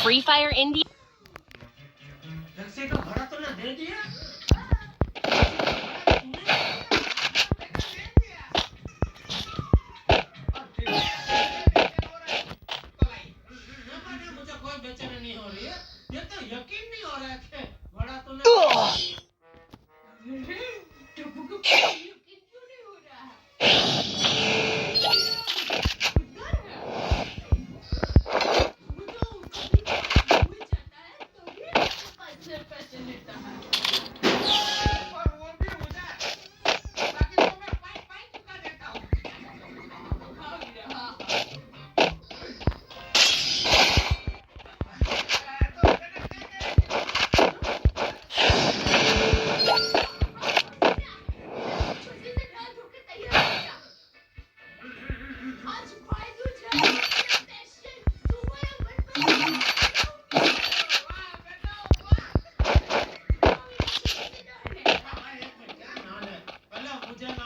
Free Fire India. रक्से का भाड़ा तो ना दे दिया मुझे कोई बेचैनी नहीं हो रही है ये तो यकीन नहीं हो रहा है कि भाड़ा तो ना मुझे